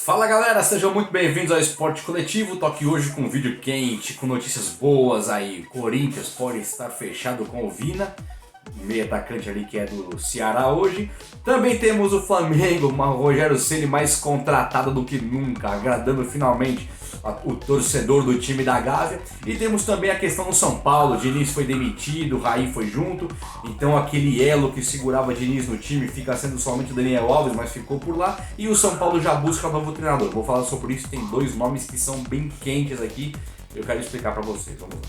Fala galera, sejam muito bem-vindos ao Esporte Coletivo. Tô aqui hoje com um vídeo quente, com notícias boas aí. Corinthians pode estar fechado com o Vina, meio atacante ali que é do Ceará hoje. Também temos o Flamengo, o Rogério Ceni mais contratado do que nunca, agradando finalmente o torcedor do time da Gávea. E temos também a questão do São Paulo. Diniz foi demitido, o Raí foi junto, então aquele elo que segurava Diniz no time fica sendo somente o Daniel Alves, mas ficou por lá. E o São Paulo já busca um novo treinador. Vou falar sobre isso, tem dois nomes que são bem quentes aqui, eu quero explicar pra vocês. Vamos lá.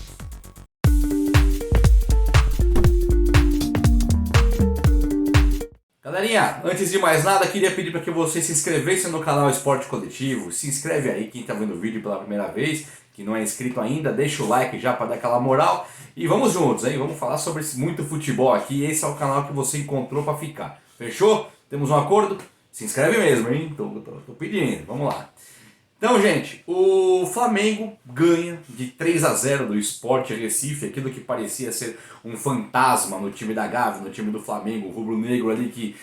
Galerinha, antes de mais nada, queria pedir para que você se inscrevesse no canal Esporte Coletivo. Se inscreve aí, quem está vendo o vídeo pela primeira vez, que não é inscrito ainda, deixa o like já para dar aquela moral. E vamos juntos, hein? Vamos falar sobre muito futebol aqui. Esse é o canal que você encontrou para ficar. Fechou? Temos um acordo? Se inscreve mesmo, hein? Tô pedindo, vamos lá. Então, gente, o Flamengo ganha de 3-0 do Sport Recife, aquilo que parecia ser um fantasma no time da Gávea, no time do Flamengo, o rubro-negro ali, que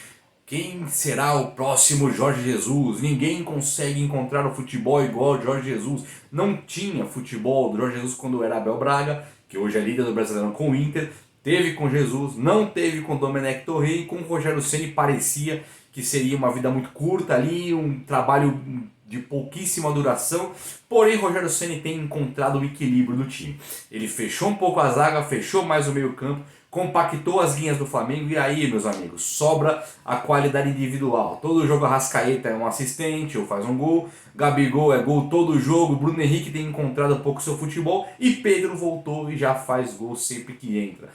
quem será o próximo Jorge Jesus? Ninguém consegue encontrar o futebol igual o Jorge Jesus. Não tinha futebol do Jorge Jesus quando era Abel Braga, que hoje é líder do Brasileirão com o Inter, teve com Jesus, não teve com Domenech Torrent, e com o Rogério Ceni parecia que seria uma vida muito curta ali, um trabalho de pouquíssima duração, porém Rogério Ceni tem encontrado o equilíbrio do time. Ele fechou um pouco a zaga, fechou mais o meio campo, compactou as linhas do Flamengo e aí, meus amigos, sobra a qualidade individual. Todo jogo Arrascaeta é um assistente ou faz um gol, Gabigol é gol todo jogo, Bruno Henrique tem encontrado um pouco seu futebol e Pedro voltou e já faz gol sempre que entra.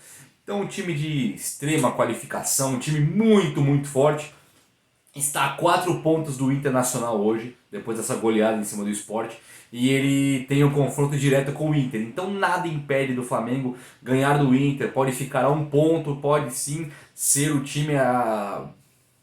Então um time de extrema qualificação, um time muito forte. Está a 4 pontos do Internacional hoje, depois dessa goleada em cima do Sport, e ele tem um confronto direto com o Inter. Então nada impede do Flamengo ganhar do Inter, pode ficar a 1 ponto, pode sim ser o time a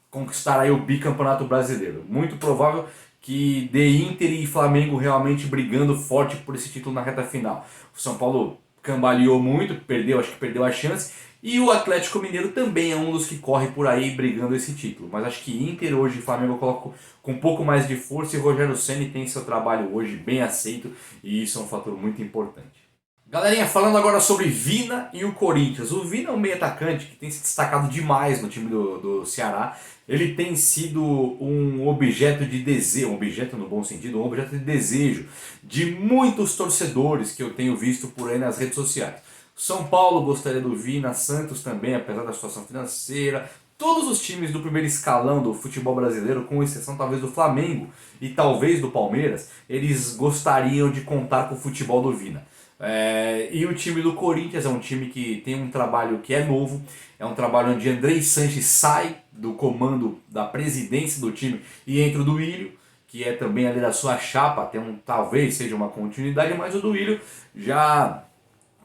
conquistar aí o bicampeonato brasileiro. Muito provável que dê Inter e Flamengo realmente brigando forte por esse título na reta final. O São Paulo cambaleou muito, acho que perdeu a chance. E o Atlético Mineiro também é um dos que corre por aí brigando esse título. Mas acho que Inter hoje e Flamengo eu coloco com um pouco mais de força e Rogério Ceni tem seu trabalho hoje bem aceito e isso é um fator muito importante. Galerinha, falando agora sobre Vina e o Corinthians. O Vina é um meio atacante que tem se destacado demais no time do Ceará. Ele tem sido um objeto de desejo, um objeto no bom sentido, um objeto de desejo de muitos torcedores que eu tenho visto por aí nas redes sociais. São Paulo gostaria do Vina, Santos também, apesar da situação financeira. Todos os times do primeiro escalão do futebol brasileiro, com exceção talvez do Flamengo e talvez do Palmeiras, eles gostariam de contar com o futebol do Vina. E o time do Corinthians é um time que tem um trabalho que é novo, é um trabalho onde Andrei Sanches sai do comando da presidência do time e entra o Duílio, que é também ali da sua chapa, talvez seja uma continuidade, mas o Duílio já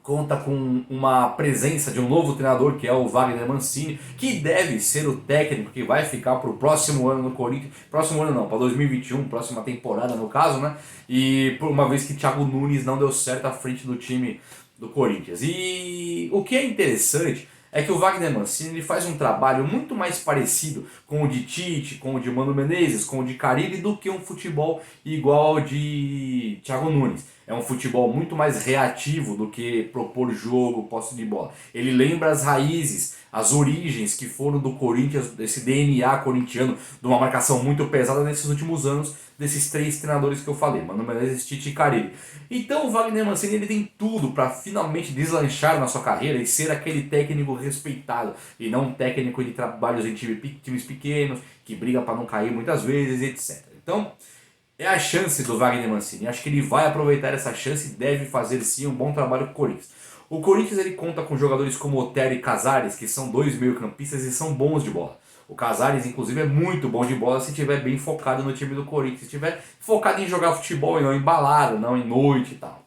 conta com uma presença de um novo treinador que é o Wagner Mancini, que deve ser o técnico que vai ficar para o próximo ano no Corinthians, próximo ano não, para 2021, próxima temporada no caso, né? E por uma vez que Thiago Nunes não deu certo à frente do time do Corinthians. E o que é interessante é que o Wagner Mancini ele faz um trabalho muito mais parecido com o de Tite, com o de Mano Menezes, com o de Carille, do que um futebol igual ao de Thiago Nunes. É um futebol muito mais reativo do que propor jogo, posse de bola. Ele lembra as raízes, as origens que foram do Corinthians, desse DNA corintiano, de uma marcação muito pesada nesses últimos anos, desses 3 treinadores que eu falei, Mano Menezes, Tite e Carille. Então o Wagner Mancini ele tem tudo para finalmente deslanchar na sua carreira e ser aquele técnico respeitado, e não um técnico de trabalhos em times pequenos, que briga para não cair muitas vezes, etc. Então é a chance do Wagner Mancini. Acho que ele vai aproveitar essa chance e deve fazer sim um bom trabalho com o Corinthians. O Corinthians ele conta com jogadores como Otero e Casares, que são 2 meio-campistas e são bons de bola. O Casares, inclusive, é muito bom de bola se estiver bem focado no time do Corinthians. Se estiver focado em jogar futebol e não em balada, não em noite e tal.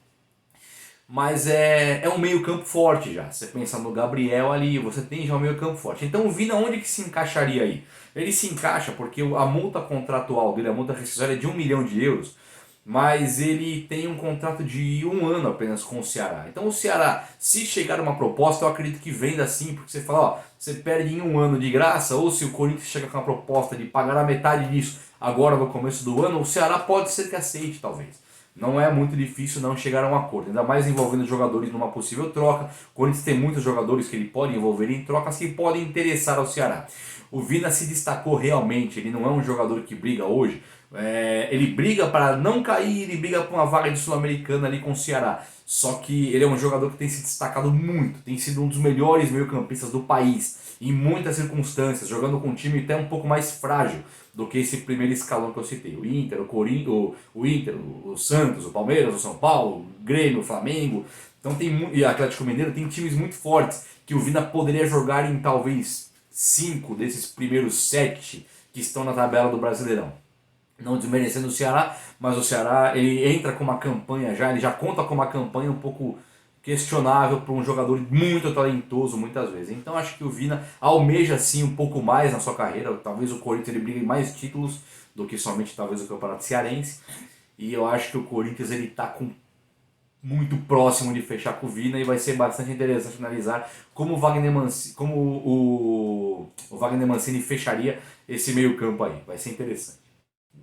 Mas é um meio campo forte já. Você pensa no Gabriel ali, você tem já um meio campo forte. Então o Vina onde que se encaixaria aí? Ele se encaixa porque a multa contratual dele, a multa rescisória é de 1 milhão de euros. mas ele tem um contrato de 1 ano apenas com o Ceará. Então o Ceará, se chegar uma proposta, eu acredito que venda sim, porque você fala, ó, você perde em 1 ano de graça, ou se o Corinthians chega com a proposta de pagar a metade disso agora no começo do ano, o Ceará pode ser que aceite, talvez. Não é muito difícil não chegar a um acordo, ainda mais envolvendo jogadores numa possível troca. O Corinthians tem muitos jogadores que ele pode envolver em trocas que podem interessar ao Ceará. O Vina se destacou realmente, ele não é um jogador que briga hoje. Ele briga para não cair, ele briga por uma vaga de Sul-Americana ali com o Ceará. Só que ele é um jogador que tem se destacado muito, tem sido um dos melhores meio-campistas do país, em muitas circunstâncias, jogando com um time até um pouco mais frágil do que esse primeiro escalão que eu citei. O Inter, o Corinthians, o Inter, o Santos, o Palmeiras, o São Paulo, o Grêmio, o Flamengo. Então e o Atlético Mineiro tem times muito fortes que o Vina poderia jogar em talvez 5 desses primeiros 7 que estão na tabela do Brasileirão. Não desmerecendo o Ceará, mas o Ceará ele entra com uma campanha já, ele já conta com uma campanha um pouco questionável para um jogador muito talentoso muitas vezes. Então acho que o Vina almeja sim um pouco mais na sua carreira, talvez o Corinthians ele brigue em mais títulos do que somente talvez o Campeonato Cearense. E eu acho que o Corinthians ele está muito próximo de fechar com o Vina e vai ser bastante interessante analisar como o Wagner Mancini fecharia esse meio campo aí. Vai ser interessante.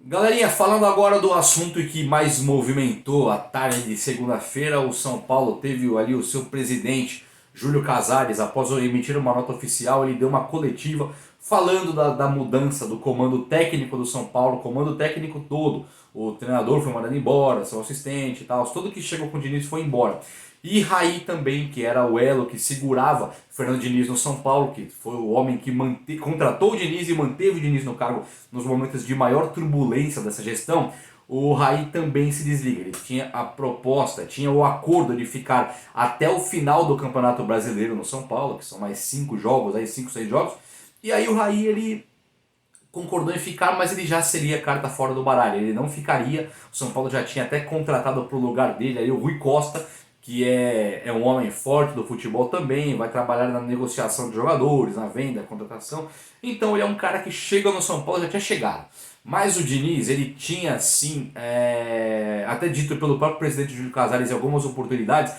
Galerinha, falando agora do assunto que mais movimentou a tarde de segunda-feira, o São Paulo teve ali o seu presidente, Júlio Casares, após emitir uma nota oficial, ele deu uma coletiva falando da mudança do comando técnico do São Paulo, comando técnico todo. O treinador foi mandado embora, seu assistente e tal, tudo que chegou com o Diniz foi embora. E Raí também, que era o elo que segurava Fernando Diniz no São Paulo, que foi o homem que contratou o Diniz e manteve o Diniz no cargo nos momentos de maior turbulência dessa gestão. O Raí também se desliga. Ele tinha a proposta, tinha o acordo de ficar até o final do Campeonato Brasileiro no São Paulo, que são mais 5 jogos, aí 5, 6 jogos. E aí o Raí, ele concordou em ficar, mas ele já seria carta fora do baralho. Ele não ficaria. O São Paulo já tinha até contratado para o lugar dele aí o Rui Costa, que é um homem forte do futebol também, vai trabalhar na negociação de jogadores, na venda, contratação. Então ele é um cara que chega no São Paulo, já tinha chegado. Mas o Diniz, ele tinha sim, até dito pelo próprio presidente Júlio Casares em algumas oportunidades,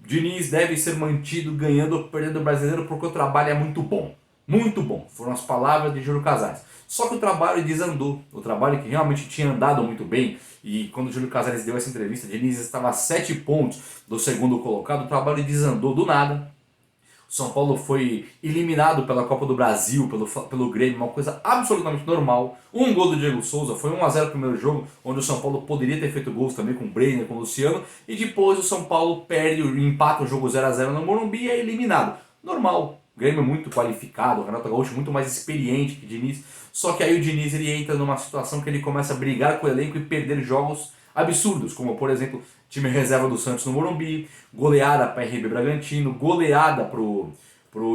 Diniz deve ser mantido ganhando ou perdendo o brasileiro porque o trabalho é muito bom. Muito bom, foram as palavras de Júlio Casares. Só que o trabalho desandou, o trabalho que realmente tinha andado muito bem, e quando o Júlio Casares deu essa entrevista, Diniz estava a 7 pontos do segundo colocado, o trabalho desandou do nada. O São Paulo foi eliminado pela Copa do Brasil, pelo Grêmio, uma coisa absolutamente normal. Um gol do Diego Souza, foi 1-0 no primeiro jogo, onde o São Paulo poderia ter feito gols também com o Brenner, com o Luciano, e depois o São Paulo perde, empata o jogo 0-0 no Morumbi e é eliminado. Normal. O Grêmio é muito qualificado, o Renato Gaúcho muito mais experiente que o Diniz. Só que aí o Diniz ele entra numa situação que ele começa a brigar com o elenco e perder jogos absurdos, como por exemplo, time reserva do Santos no Morumbi, goleada para RB Bragantino, goleada pro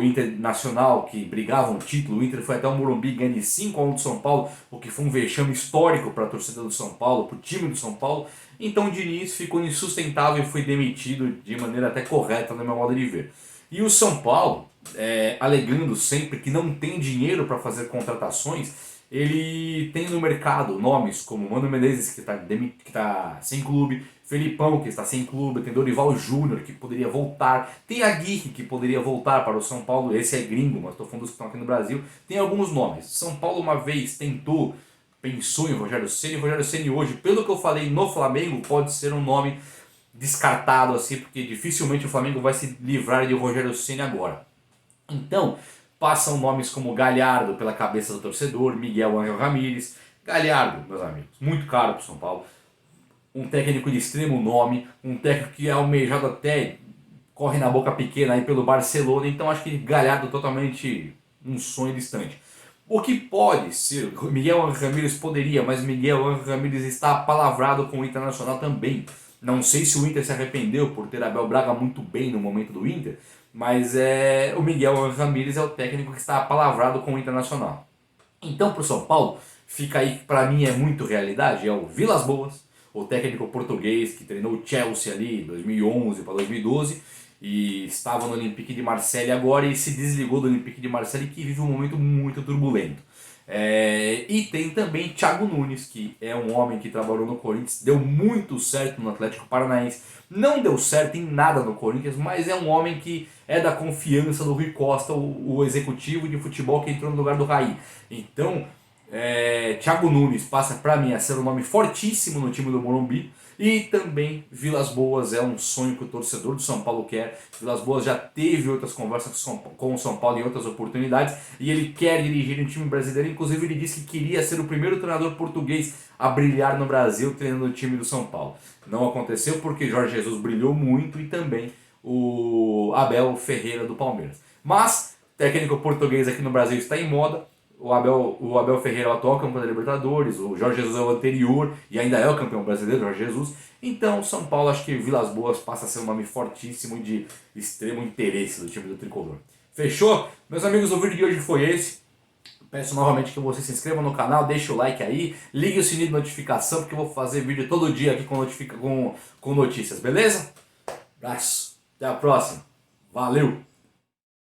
Internacional, que brigava um título. O Inter foi até o Morumbi ganhando de 5-1 do São Paulo, o que foi um vexame histórico para a torcida do São Paulo, para o time do São Paulo. Então o Diniz ficou insustentável e foi demitido de maneira até correta, no meu modo de ver. E o São Paulo, alegando sempre que não tem dinheiro para fazer contratações, ele tem no mercado nomes como Mano Menezes, que está sem clube, Felipão, que está sem clube, tem Dorival Júnior, que poderia voltar, tem Aguirre, que poderia voltar para o São Paulo, esse é gringo, mas estou falando dos que estão aqui no Brasil, tem alguns nomes. São Paulo uma vez pensou em Rogério Ceni. O Rogério Ceni hoje, pelo que eu falei no Flamengo, pode ser um nome descartado assim, porque dificilmente o Flamengo vai se livrar de Rogério Ceni agora. Então, passam nomes como Galhardo pela cabeça do torcedor, Miguel Ángel Ramírez. Galhardo, meus amigos, muito caro para o São Paulo. Um técnico de extremo nome, um técnico que é almejado até, corre na boca pequena aí pelo Barcelona. Então acho que Galhardo totalmente um sonho distante. O que pode ser, Miguel Ángel Ramírez poderia, mas Miguel Ángel Ramírez está apalavrado com o Internacional também. Não sei se o Inter se arrependeu por ter Abel Braga muito bem no momento do Inter, mas o Miguel Ramírez é o técnico que está apalavrado com o Internacional. Então para o São Paulo, fica aí que para mim é muito realidade, é o Vilas Boas, o técnico português que treinou o Chelsea ali 2011 para 2012 e estava no Olympique de Marseille agora e se desligou do Olympique de Marseille, que vive um momento muito turbulento. E tem também Thiago Nunes, que é um homem que trabalhou no Corinthians, deu muito certo no Atlético Paranaense, não deu certo em nada no Corinthians, mas é um homem que é da confiança do Rui Costa, o executivo de futebol que entrou no lugar do Raí. Então, Thiago Nunes passa para mim a ser um nome fortíssimo no time do Morumbi. E também Vilas Boas é um sonho que o torcedor do São Paulo quer. Vilas Boas já teve outras conversas com o São Paulo em outras oportunidades e ele quer dirigir um time brasileiro. Inclusive ele disse que queria ser o primeiro treinador português a brilhar no Brasil treinando o time do São Paulo. Não aconteceu porque Jorge Jesus brilhou muito e também o Abel Ferreira do Palmeiras. Mas técnico português aqui no Brasil está em moda. O Abel Ferreira é o atual campeão da Libertadores, o Jorge Jesus é o anterior e ainda é o campeão brasileiro, Jorge Jesus. Então, São Paulo, acho que Vilas Boas passa a ser um nome fortíssimo e de extremo interesse do time do Tricolor. Fechou? Meus amigos, o vídeo de hoje foi esse. Peço novamente que você se inscreva no canal, deixe o like aí, ligue o sininho de notificação, porque eu vou fazer vídeo todo dia aqui com notícias, beleza? Abraço, até a próxima. Valeu!